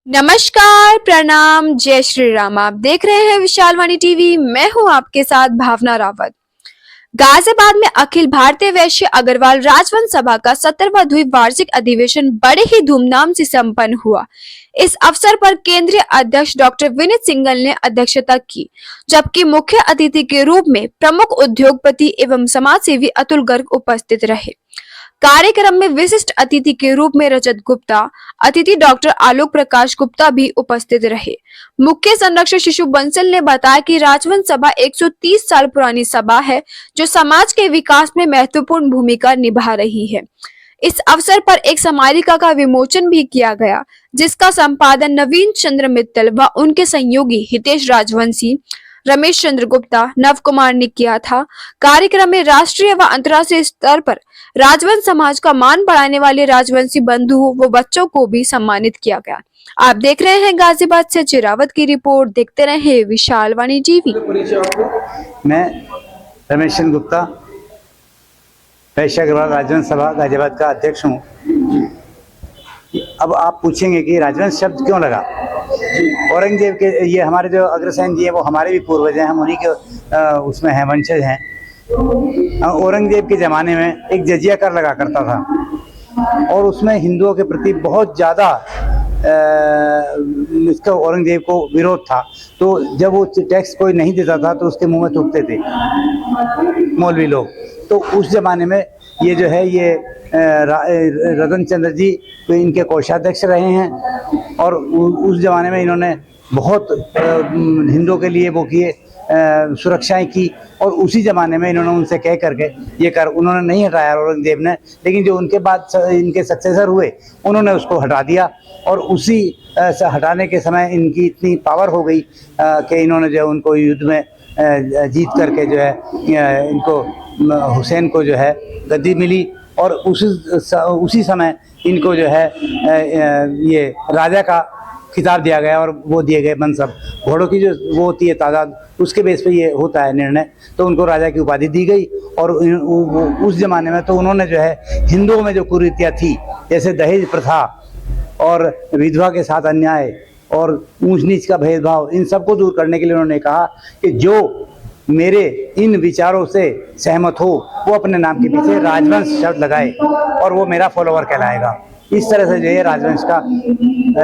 नमस्कार, प्रणाम, जय श्री राम। आप देख रहे हैं विशालवाणी टीवी। मैं हूं आपके साथ भावना रावत। गाजियाबाद में अखिल भारतीय वैश्य अग्रवाल राजवंश सभा का 17वां द्विवार्षिक अधिवेशन बड़े ही धूमधाम से संपन्न हुआ। इस अवसर पर केंद्रीय अध्यक्ष डॉक्टर विनीत सिंघल ने अध्यक्षता की, जबकि मुख्य अतिथि के रूप में प्रमुख उद्योगपति एवं समाजसेवी अतुल गर्ग उपस्थित रहे। कार्यक्रम में विशिष्ट अतिथि के रूप में रजत गुप्ता, अतिथि डॉक्टर आलोक प्रकाश गुप्ता भी उपस्थित रहे। मुख्य संरक्षक शिशु बंसल ने बताया कि राजवंश सभा 130 साल पुरानी सभा है, जो समाज के विकास में महत्वपूर्ण भूमिका निभा रही है। इस अवसर पर एक स्मारिका का विमोचन भी किया गया, जिसका संपादन नवीन चंद्र मित्तल व उनके सहयोगी हितेश राजवंशी, रमेश चंद्र गुप्ता, नव कुमार ने किया था। कार्यक्रम में राष्ट्रीय व अंतर्राष्ट्रीय स्तर पर राजवंश समाज का मान बढ़ाने वाले राजवंशी बंधुओं व बच्चों को भी सम्मानित किया गया। आप देख रहे हैं गाजियाबाद से चिरावत की रिपोर्ट। देखते रहे विशालवाणी टीवी। मैं रमेश चंद्र गुप्ता, वैश्य अग्रवाल राजवंश सभा गाजियाबाद का अध्यक्ष हूँ। अब आप पूछेंगे कि राजवंश शब्द क्यों लगा। औरंगजेब के ये हमारे जो अग्रसेन जी हैं वो हमारे भी पूर्वज हैं, हम उन्हीं के उसमें हैं, वंशज हैं। औरंगजेब के ज़माने में एक जजिया कर लगा करता था और उसमें हिंदुओं के प्रति बहुत ज़्यादा इसका औरंगजेब को विरोध था। तो जब वो टैक्स कोई नहीं देता था तो उसके मुंह में थूकते थे मौलवी लोग। तो उस ज़माने में ये जो है ये रतन चंद्र जी इनके कोषाध्यक्ष रहे हैं और उस ज़माने में इन्होंने बहुत हिंदुओं के लिए वो किए, सुरक्षाएं की। और उसी ज़माने में इन्होंने उनसे कह करके ये कर उन्होंने नहीं हटाया औरंगजेब ने, लेकिन जो उनके बाद इनके सक्सेसर हुए उन्होंने उसको हटा दिया। और उसी से हटाने के समय इनकी इतनी पावर हो गई कि इन्होंने जो उनको युद्ध में जीत करके जो है इनको हुसैन को जो है गद्दी मिली। और उसी समय इनको जो है ये राजा का खिताब दिया गया और वो दिए गए मनसब, घोड़ों की जो वो होती है तादाद, उसके बेस पे ये होता है निर्णय। तो उनको राजा की उपाधि दी गई। और उस ज़माने में तो उन्होंने जो है हिंदुओं में जो कुरीतियाँ थी, जैसे दहेज प्रथा और विधवा के साथ अन्याय और ऊंच नीच का भेदभाव, इन सबको दूर करने के लिए उन्होंने कहा कि जो मेरे इन विचारों से सहमत हो वो अपने नाम के पीछे राजवंश शब्द लगाए और वो मेरा फॉलोवर कहलाएगा। इस तरह से जो है राजवंश का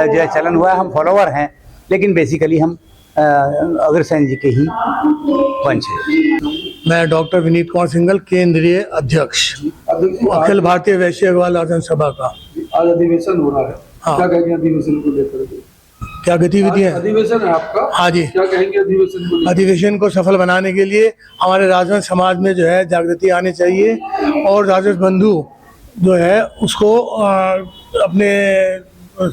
जो है चलन हुआ है। हम फॉलोवर हैं, लेकिन बेसिकली हम अग्रसेन जी के ही वंश हैं। मैं डॉक्टर विनीत कुमार सिंघल, केंद्रीय अध्यक्ष अखिल भारतीय वैश्य अग्रवाल राजवंश सभा का। आज अधिवेशन हो रहा है, हाँ। क्या कहेंगे अधिवेशन को लेकर? क्या गतिविधियां? अधिवेशन है आपका? हाँ जी। क्या कहेंगे अधिवेशन को लेकर? अधिवेशन को सफल बनाने के लिए हमारे राजवंश समाज में जो है जागृति आनी चाहिए और राजवंश बंधु जो है उसको अपने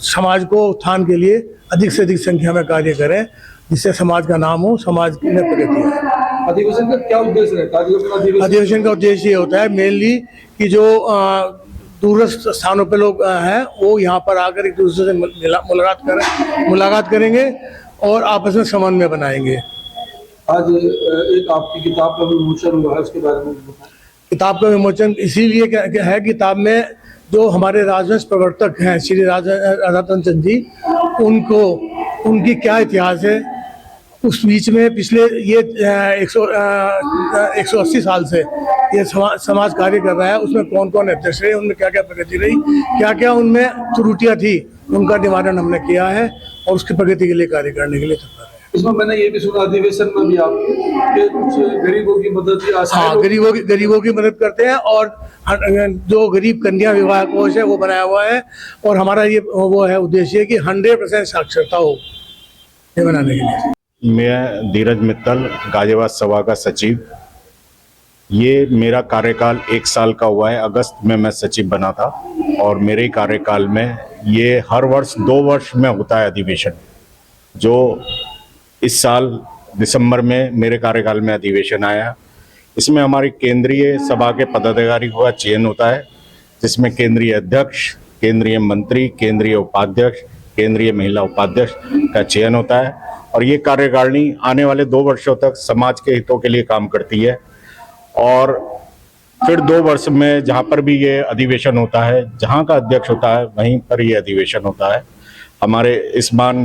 समाज को उत्थान के लिए अधिक से अधिक संख्या में कार्य करें, जिससे समाज का नाम हो, समाज की प्रगति हो। अधिवेशन का क्या उद्देश्य रहता है? अधिवेशन का उद्देश्य ये होता है मेनली कि जो दूरस्थ स्थानों पे लोग हैं वो यहाँ पर आकर एक दूसरे से मुलाकात करेंगे और आपस में समन्वय बनाएंगे। आज एक आपकी किताब का विमोचन हुआ है, उसके बारे में बताएं। किताब का विमोचन इसीलिए है, किताब में जो हमारे राजवंश प्रवर्तक हैं श्री रतन चंद जी, उनकी क्या इतिहास है, उस बीच में पिछले ये 180 साल से ये समाज कार्य कर रहा है, उसमें कौन कौन अध्यक्ष रहे, उनमें क्या क्या प्रगति रही, क्या क्या उनमें त्रुटियां थी, उनका निवारण हमने किया है और उसकी प्रगति के लिए कार्य करने के लिए तत्पर है। इसमें मैंने ये भी सुना अधिवेशन में भी आप कुछ गरीबों की मदद या गरीबों की मदद करते हैं और जो गरीब कन्या विवाह कोष है वो बनाया हुआ है और हमारा ये वो है उद्देश्य कि 100% साक्षरता हो ये बनाने के लिए। मैं धीरज मित्तल, गाजियाबाद सभा का सचिव। ये मेरा कार्यकाल 1 साल का हुआ है। अगस्त में मैं सचिव बना था और मेरे कार्यकाल में ये हर वर्ष 2 वर्ष में होता है अधिवेशन। जो इस साल दिसंबर में मेरे कार्यकाल में अधिवेशन आया, इसमें हमारी केंद्रीय सभा के पदाधिकारियों का चयन होता है, जिसमें केंद्रीय अध्यक्ष, केंद्रीय मंत्री, केंद्रीय उपाध्यक्ष, केंद्रीय महिला उपाध्यक्ष का चयन होता है। और ये कार्यकारिणी आने वाले 2 वर्षों तक समाज के हितों के लिए काम करती है। और फिर 2 वर्ष में जहाँ पर भी ये अधिवेशन होता है, जहाँ का अध्यक्ष होता है वहीं पर ये अधिवेशन होता है। हमारे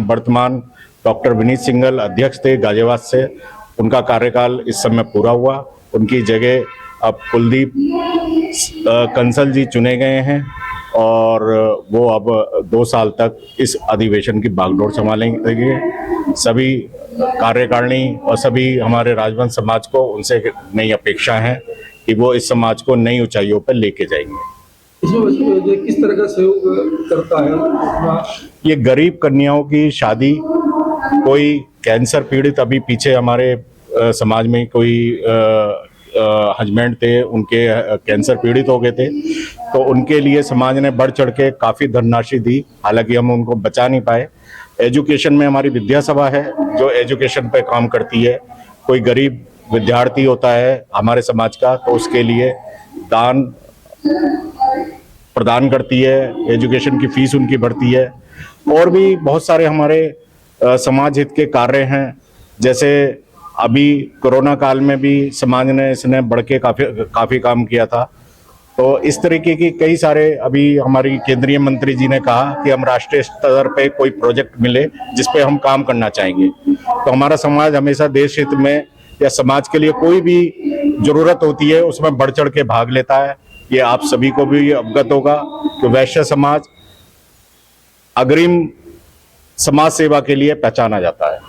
वर्तमान डॉक्टर विनीत सिंघल अध्यक्ष थे गाजियाबाद से, उनका कार्यकाल इस समय पूरा हुआ। उनकी जगह अब कुलदीप कंसल जी चुने गए हैं और वो अब 2 साल तक इस अधिवेशन की बागडोर संभालेंगे। सभी कार्यकारिणी और सभी हमारे राजवंश समाज को उनसे नई अपेक्षा है कि वो इस समाज को नई ऊंचाइयों पर लेके जाएंगे। इसमें ये किस तरह का सहयोग करता है अपना? ये गरीब कन्याओं की शादी, कोई कैंसर पीड़ित, अभी पीछे हमारे समाज में कोई हस्बैंड थे, उनके कैंसर पीड़ित हो गए थे, तो उनके लिए समाज ने बढ़ चढ़ के काफ़ी धनराशि दी, हालांकि हम उनको बचा नहीं पाए। एजुकेशन में हमारी विद्या सभा है जो एजुकेशन पे काम करती है। कोई गरीब विद्यार्थी होता है हमारे समाज का, तो उसके लिए दान प्रदान करती है, एजुकेशन की फीस उनकी बढ़ती है। और भी बहुत सारे हमारे समाज हित के कार्य हैं, जैसे अभी कोरोना काल में भी समाज ने इसने बढ़ के काफ़ी काम किया था। तो इस तरीके की कई सारे, अभी हमारी केंद्रीय मंत्री जी ने कहा कि हम राष्ट्रीय स्तर पे कोई प्रोजेक्ट मिले जिस पे हम काम करना चाहेंगे। तो हमारा समाज हमेशा देश हित में या समाज के लिए कोई भी जरूरत होती है उसमें बढ़ चढ़ के भाग लेता है। ये आप सभी को भी अवगत होगा कि वैश्य समाज अग्रिम समाज सेवा के लिए पहचाना जाता है।